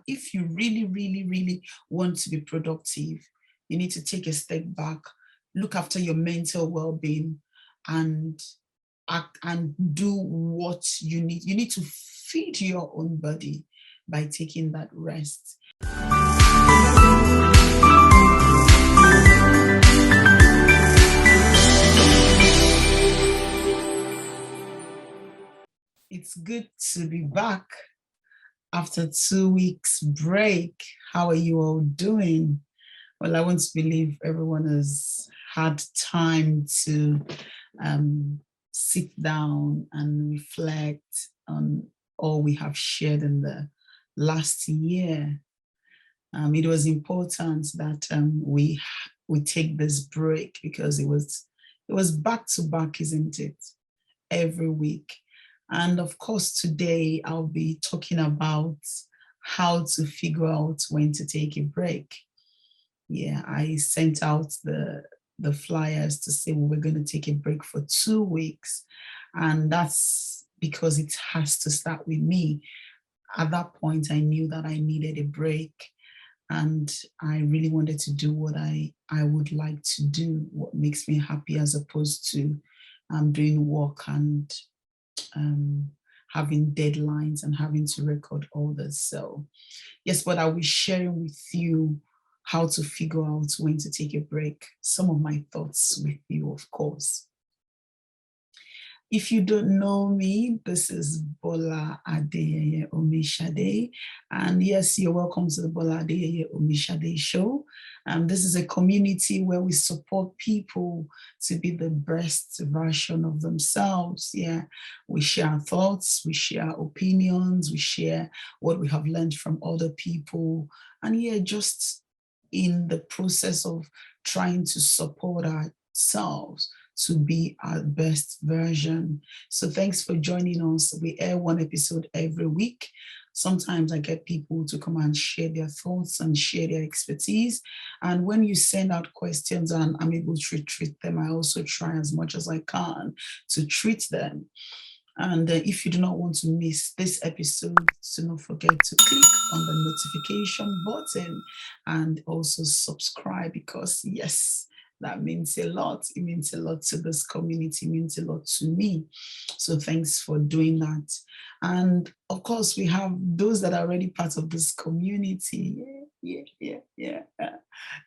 If you really, really, really want to be productive, you need to take a step back, look after your mental well-being, and act and do what you need. You need to feed your own body by taking that rest. It's good to be back after 2 weeks break. How are you all doing? Well, I want to believe everyone has had time to sit down and reflect on all we have shared in the last year. It was important that we take this break because it was back to back, isn't it? Every week. And of course, today I'll be talking about how to figure out when to take a break. Yeah, I sent out the flyers to say we were going to take a break for 2 weeks. And that's because it has to start with me. At that point, I knew that I needed a break. And I really wanted to do what I would like to do, what makes me happy, as opposed to doing work and having deadlines and having to record all this. So yes, but I'll be sharing with you how to figure out when to take a break, some of my thoughts with you, of course. If you don't know me, this is Bola Adeyeye Omishade. And yes, you're welcome to the Bola Adeyeye Omishade show. This is a community where we support people to be the best version of themselves. Yeah, we share our thoughts, we share our opinions, we share what we have learned from other people. And yeah, just in the process of trying to support ourselves to be our best version. So thanks for joining us. We air one episode every week. Sometimes I get people to come and share their thoughts and share their expertise. And when you send out questions and I'm able to treat them, I also try as much as I can to treat them. And if you do not want to miss this episode, do not forget to click on the notification button and also subscribe, because yes, that means a lot. It means a lot to this community, it means a lot to me. So thanks for doing that. And of course, we have those that are already part of this community. Yeah.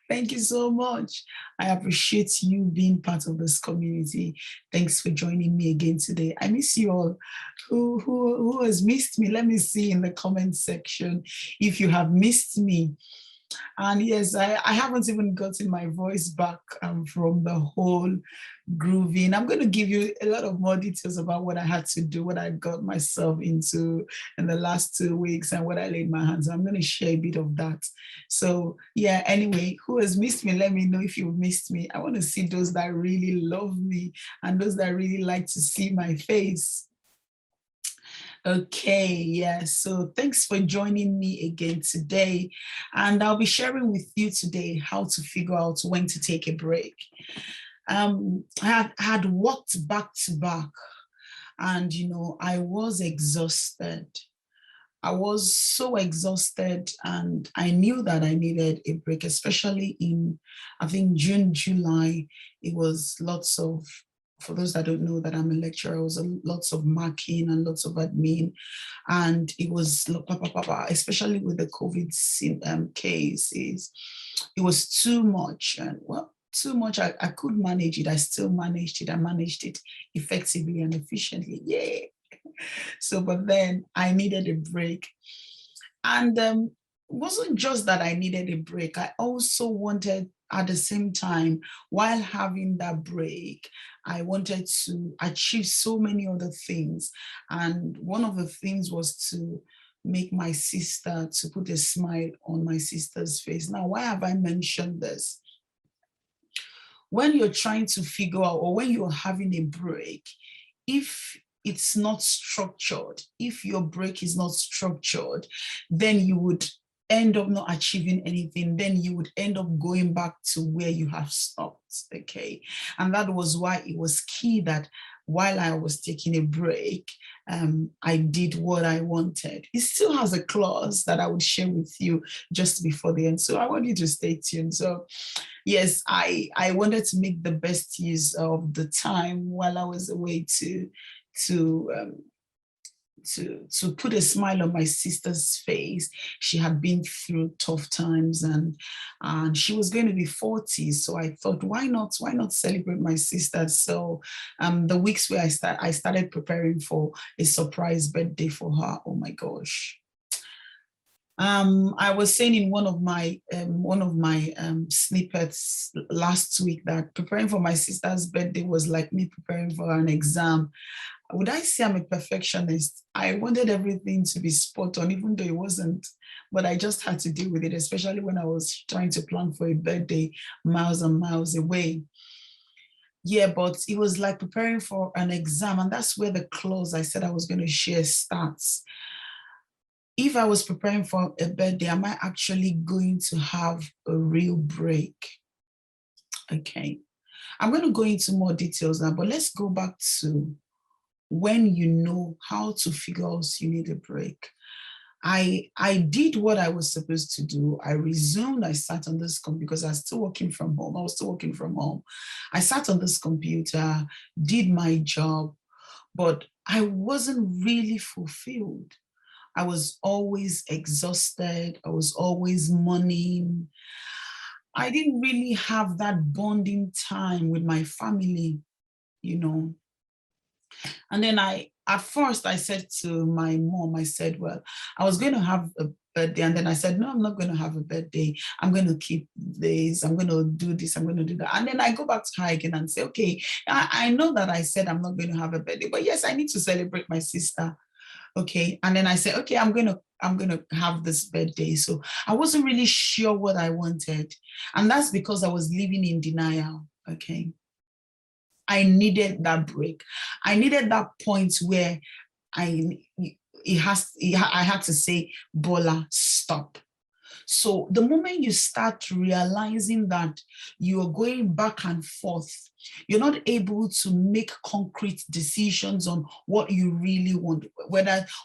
Thank you so much. I appreciate you being part of this community. Thanks for joining me again today. I miss you all. Who has missed me? Let me see in the comment section if you have missed me. And yes, I haven't even gotten my voice back from the whole grooving. I'm going to give you a lot of more details about what I had to do, what I got myself into in the last 2 weeks and what I laid my hands on. I'm going to share a bit of that. So yeah, anyway, who has missed me? Let me know if you've missed me. I want to see those that really love me and those that really like to see my face. Okay, yeah, so thanks for joining me again today. And I'll be sharing with you today how to figure out when to take a break. I had worked back to back, and I was exhausted. I was so exhausted, and I knew that I needed a break, especially in, I think, June, July. It was lots of, for those that don't know that I'm a lecturer, it was lots of marking and lots of admin. And it was, especially with the COVID cases, it was too much. And well, too much. I could manage it. I still managed it. I managed it effectively and efficiently. Yay. So, but then I needed a break. And it wasn't just that I needed a break. I also wanted, at the same time, while having that break, I wanted to achieve so many other things. And one of the things was to make my sister, to put a smile on my sister's face. Now, why have I mentioned this? When you're trying to figure out, or when you're having a break, if it's not structured, if your break is not structured, then you would end up not achieving anything, then you would end up going back to where you have stopped. Okay. And that was why it was key that while I was taking a break, I did what I wanted. It still has a clause that I would share with you just before the end. So I want you to stay tuned. So yes, I wanted to make the best use of the time while I was away to um, to put a smile on my sister's face. She had been through tough times, and she was going to be 40. So I thought, why not celebrate my sister? So the weeks where I started preparing for a surprise birthday for her. Oh my gosh. I was saying in one of my snippets last week that preparing for my sister's birthday was like me preparing for an exam. Would I say I'm a perfectionist? I wanted everything to be spot on, even though it wasn't. But I just had to deal with it, especially when I was trying to plan for a birthday miles and miles away. Yeah, but it was like preparing for an exam. And that's where the clause I said I was going to share starts. If I was preparing for a birthday, am I actually going to have a real break? Okay. I'm going to go into more details now, but let's go back to when you know how to figure out you need a break. I did what I was supposed to do. I resumed. I sat on this computer because I was still working from home. I was still working from home. I sat on this computer, did my job, but I wasn't really fulfilled. I was always exhausted. I was always mourning. I didn't really have that bonding time with my family, you know. And then at first I said to my mom, I said, well, I was going to have a birthday. And then I said, no, I'm not going to have a birthday. I'm going to keep this. I'm going to do this. I'm going to do that. And then I go back to her again and say, okay, I know that I said I'm not going to have a birthday, but yes, I need to celebrate my sister. Okay. And then I said, okay, I'm going to have this birthday. So I wasn't really sure what I wanted. And that's because I was living in denial. Okay. I needed that break. I needed that point where I I had to say, Bola, stop. So the moment you start realizing that you are going back and forth, you're not able to make concrete decisions on what you really want,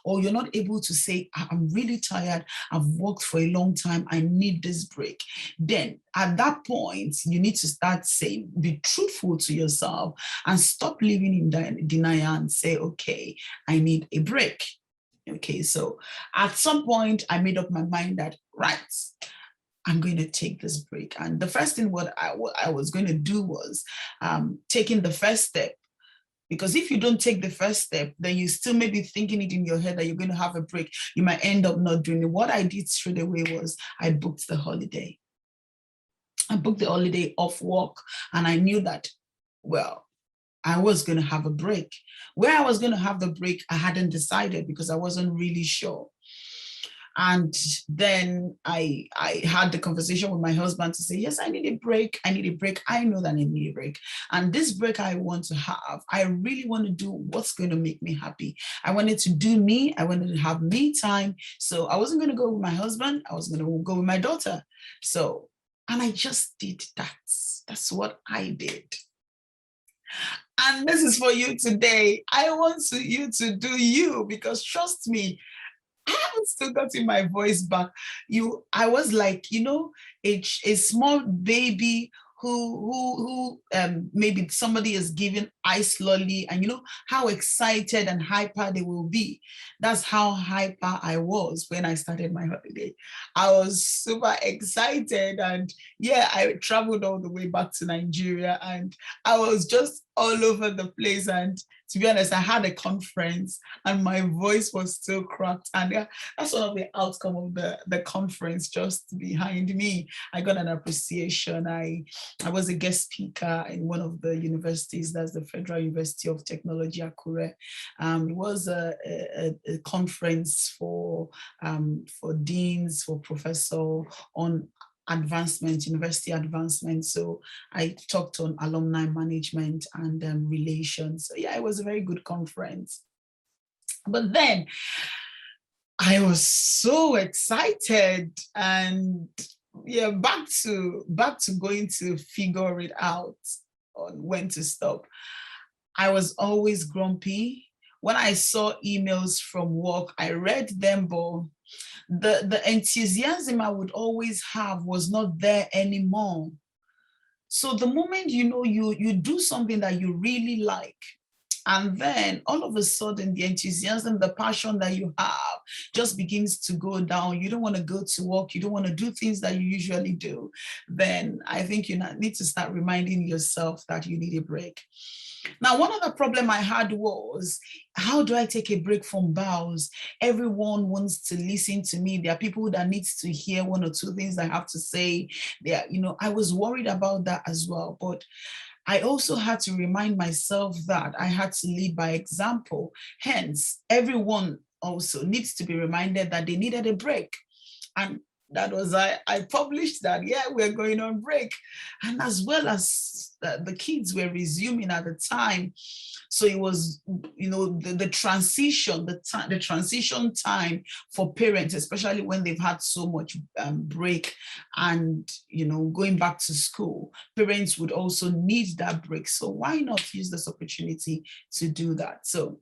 or you're not able to say, I'm really tired, I've worked for a long time, I need this break. Then at that point, you need to start saying, be truthful to yourself and stop living in denial and say, okay, I need a break. Okay, so at some point, I made up my mind that, right, I'm going to take this break. And the first thing what I was going to do was taking the first step. Because if you don't take the first step, then you still may be thinking it in your head that you're going to have a break. You might end up not doing it. What I did straight away was I booked the holiday. I booked the holiday off work, and I knew that, well, I was going to have a break. Where I was going to have the break, I hadn't decided because I wasn't really sure. And then I had the conversation with my husband to say, yes, I need a break. I need a break. I know that I need a break. And this break I want to have, I really want to do what's going to make me happy. I wanted to do me. I wanted to have me time. So I wasn't going to go with my husband. I was going to go with my daughter. So, and I just did that. That's what I did. And this is for you today. I want you to do you, because trust me, I haven't still gotten my voice back. I was like, a small baby who maybe somebody is giving ice lolly, and how excited and hyper they will be. That's how hyper I was when I started my holiday. I was super excited, and yeah, I traveled all the way back to Nigeria, and I was just all over the place. And to be honest, I had a conference and my voice was still cracked. And that's one of the outcome of the conference just behind me. I got an appreciation. I was a guest speaker in one of the universities, that's the Federal University of Technology, Akure. It was a conference for deans, for professors on advancement, university advancement. So I talked on alumni management and relations. So yeah, it was a very good conference. But then I was so excited, and yeah, back to going to figure it out on when to stop. I was always grumpy. When I saw emails from work, I read them, but the enthusiasm I would always have was not there anymore. So the moment you do something that you really like, and then all of a sudden, the enthusiasm, the passion that you have just begins to go down. You don't want to go to work. You don't want to do things that you usually do. Then I think you need to start reminding yourself that you need a break. Now, one other problem I had was, how do I take a break from vows? Everyone wants to listen to me. There are people that needs to hear one or two things I have to say. I was worried about that as well. But I also had to remind myself that I had to lead by example. Hence, everyone also needs to be reminded that they needed a break. And that was, I published that, yeah, we're going on break. And as well as the kids were resuming at the time. So it was, the transition, the transition time for parents, especially when they've had so much break and, going back to school, parents would also need that break. So why not use this opportunity to do that? So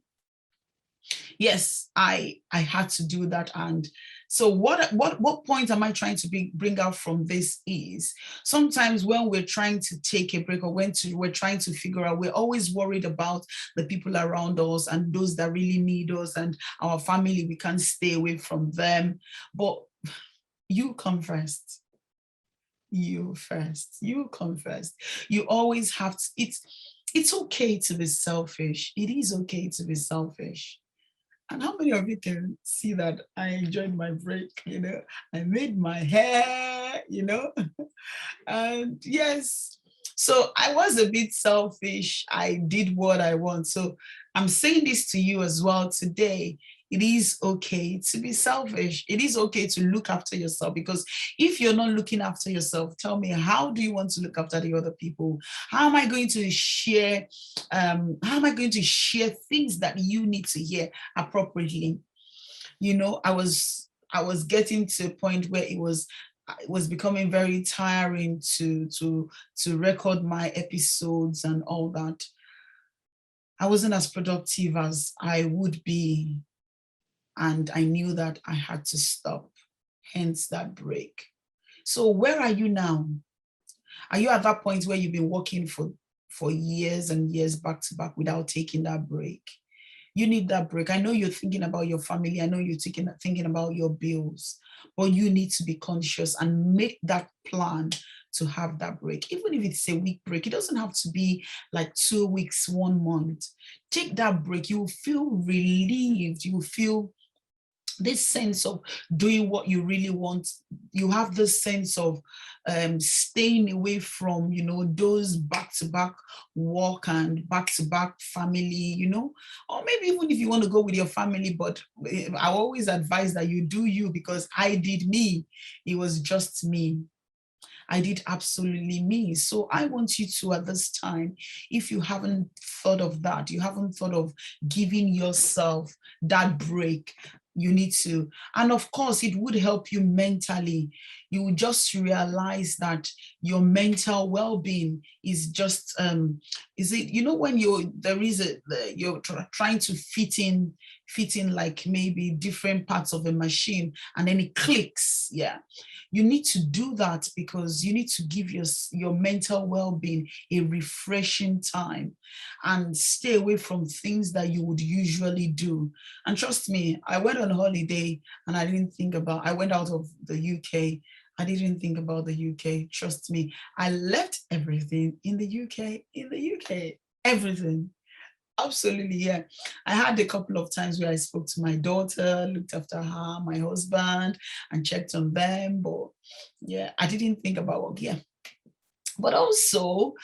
yes, I had to do that. And so what point am I trying to bring out from this is, sometimes when we're trying to take a break, or we're trying to figure out, we're always worried about the people around us and those that really need us, and our family, we can't stay away from them. But you come first. You first. You come first. You always have to, it's okay to be selfish. It is okay to be selfish. And how many of you can see that I enjoyed my break? I made my hair, and yes, so I was a bit selfish. I did what I want. So I'm saying this to you as well today. It is okay to be selfish. It is okay to look after yourself, because if you're not looking after yourself, tell me, how do you want to look after the other people? How am I going to share? How am I going to share things that you need to hear appropriately? I was getting to a point where it was becoming very tiring to record my episodes and all that. I wasn't as productive as I would be, and I knew that I had to stop, hence that break. So where are you now? Are you at that point where you've been working for years and years back to back without taking that break? You need that break. I know you're thinking about your family. I know you're thinking about your bills, but you need to be conscious and make that plan to have that break. Even if it's a week break, it doesn't have to be like 2 weeks, 1 month. Take that break. You will feel relieved. You will feel this sense of doing what you really want. You have this sense of staying away from, those back-to-back work and back-to-back family, or maybe even if you want to go with your family, but I always advise that you do you, because I did me. It was just me. I did absolutely me. So I want you to, at this time, if you haven't thought of that, you haven't thought of giving yourself that break, you need to. And of course, it would help you mentally. You will just realize that your mental well-being is just, when you're trying to fit in like maybe different parts of a machine, and then it clicks. Yeah. You need to do that, because you need to give your mental well-being a refreshing time, and stay away from things that you would usually do. And trust me, I went on holiday and I went out of the UK. I didn't think about the UK. Trust me, I left everything in the UK, everything. Absolutely, yeah. I had a couple of times where I spoke to my daughter, looked after her, my husband, and checked on them. But yeah, I didn't think about work. Yeah. But also,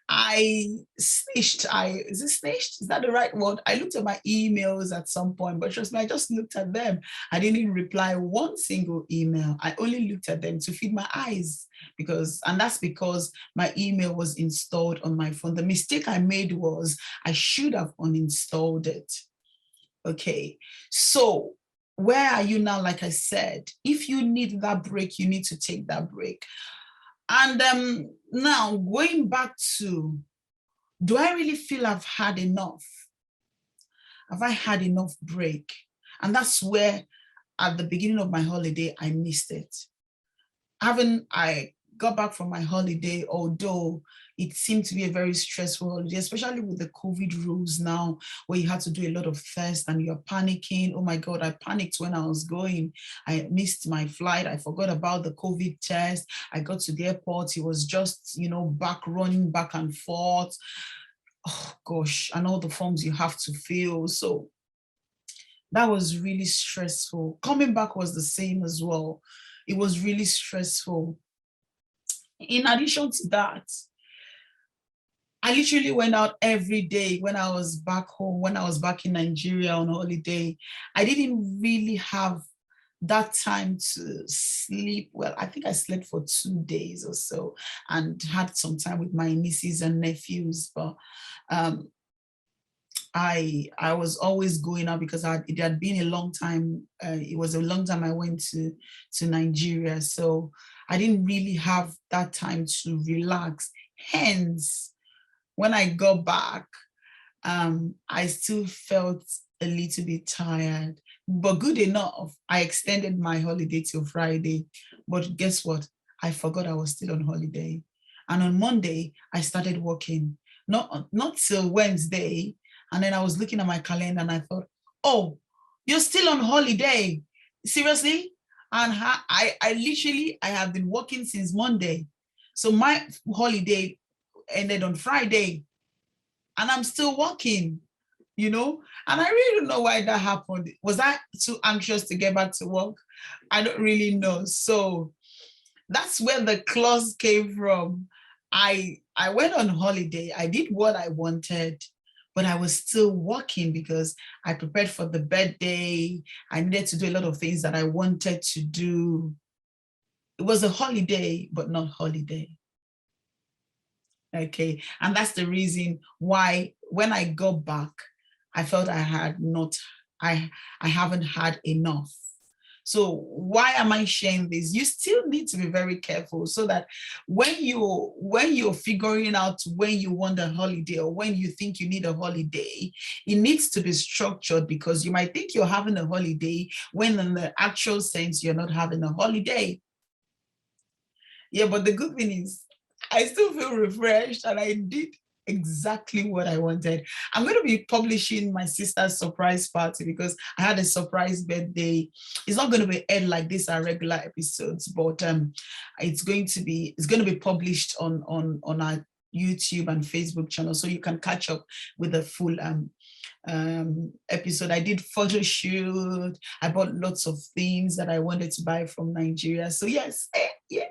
I snitched. Is it snitched? Is that the right word? I looked at my emails at some point, but trust me, I just looked at them. I didn't reply one single email. I only looked at them to feed my eyes, and that's because my email was installed on my phone. The mistake I made was I should have uninstalled it. Okay, so where are you now? Like I said, if you need that break, you need to take that break. And now going back to, do I really feel I've had enough? Have I had enough break? And that's where at the beginning of my holiday, I missed it. I got back from my holiday, although it seemed to be a very stressful holiday, especially with the COVID rules now, where you had to do a lot of tests and you're panicking. Oh my God, I panicked when I was going. I missed my flight. I forgot about the COVID test. I got to the airport. It was just, running back and forth. Oh gosh, and all the forms you have to fill. So that was really stressful. Coming back was the same as well. It was really stressful. In addition to that, I literally went out every day when I was back home, when I was back in Nigeria on holiday. I didn't really have that time to sleep. Well, I think I slept for 2 days or so and had some time with my nieces and nephews. But I was always going out because it had been a long time. It was a long time I went to Nigeria. So I didn't really have that time to relax. Hence, when I got back, I still felt a little bit tired, but good enough. I extended my holiday till Friday, but guess what? I forgot I was still on holiday. And on Monday, I started working, not till Wednesday. And then I was looking at my calendar and I thought, oh, you're still on holiday. Seriously? And I have been working since Monday. So my holiday ended on Friday and I'm still working, and I really don't know why that happened. Was I too anxious to get back to work? I don't really know. So that's where the clause came from. I went on holiday. I did what I wanted, but I was still working because I prepared for the birthday. I needed to do a lot of things that I wanted to do. It was a holiday, but not holiday. Okay. And that's the reason why when I got back, I felt I haven't had enough. So why am I sharing this? You still need to be very careful so that when you're figuring out when you want a holiday or when you think you need a holiday, it needs to be structured, because you might think you're having a holiday when in the actual sense you're not having a holiday. Yeah, but the good thing is I still feel refreshed and I did exactly what I wanted. I'm going to be publishing my sister's surprise party because I had a surprise birthday. It's not going to be aired like this, our regular episodes, but it's going to be published on our YouTube and Facebook channel, so you can catch up with the full episode. I did photo shoot. I bought lots of things that I wanted to buy from Nigeria. So yes, yeah.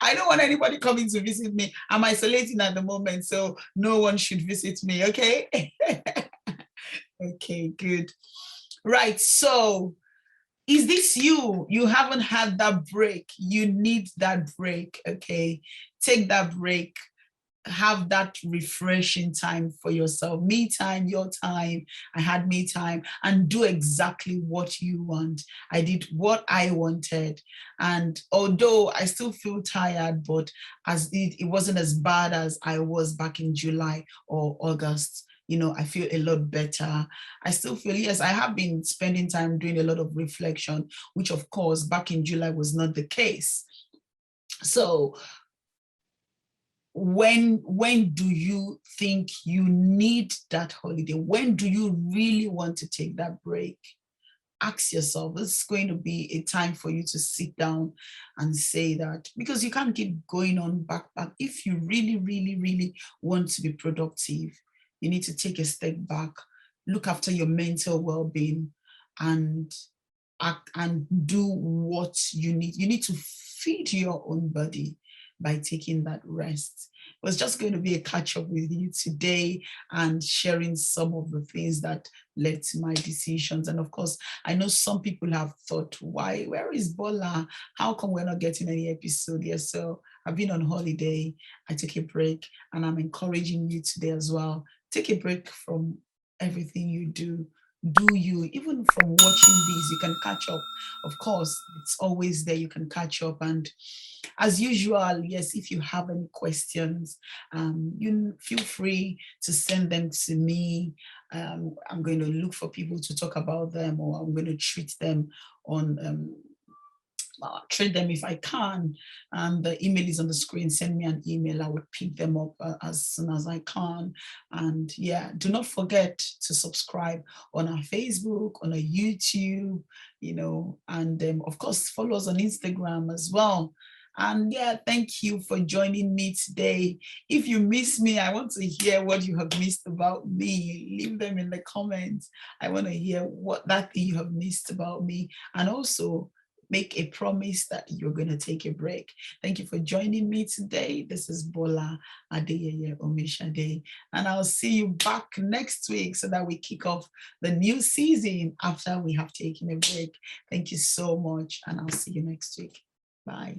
I don't want anybody coming to visit me. I'm isolating at the moment, so no one should visit me, okay? Okay, good. Right, so is this you? You haven't had that break. You need that break, okay? Take that break. Have that refreshing time for yourself. Me time, your time. I had me time, and do exactly what you want. I did what I wanted. And although I still feel tired, but as it wasn't as bad as I was back in July or August. I feel a lot better. I still feel, yes, I have been spending time doing a lot of reflection, which of course back in July was not the case. So when do you think you need that holiday? When do you really want to take that break? Ask yourself. This is going to be a time for you to sit down and say that, because you can't keep going on back. If you really, really, really want to be productive, you need to take a step back, look after your mental well-being, and act and do what you need. You need to feed your own body by taking that rest. It was just going to be a catch up with you today and sharing some of the things that led to my decisions. And of course, I know some people have thought, where is Bola? How come we're not getting any episode here? So I've been on holiday, I took a break, and I'm encouraging you today as well. Take a break from everything you do. do you. Even from watching these, you can catch up. Of course, it's always there. You can catch up. And as usual, yes, if you have any questions, you feel free to send them to me. I'm going to look for people to talk about them, or I'm going to treat them on trade them if I can. The email is on the screen. Send me an email. I would pick them up as soon as I can. And yeah, do not forget to subscribe on our Facebook, on our YouTube, and of course, follow us on Instagram as well. And yeah, thank you for joining me today. If you miss me, I want to hear what you have missed about me. Leave them in the comments. I want to hear what that thing you have missed about me. And also, make a promise that you're going to take a break. Thank you for joining me today. This is Bola Adeyeye Omishade, and I'll see you back next week so that we kick off the new season after we have taken a break. Thank you so much, and I'll see you next week. Bye.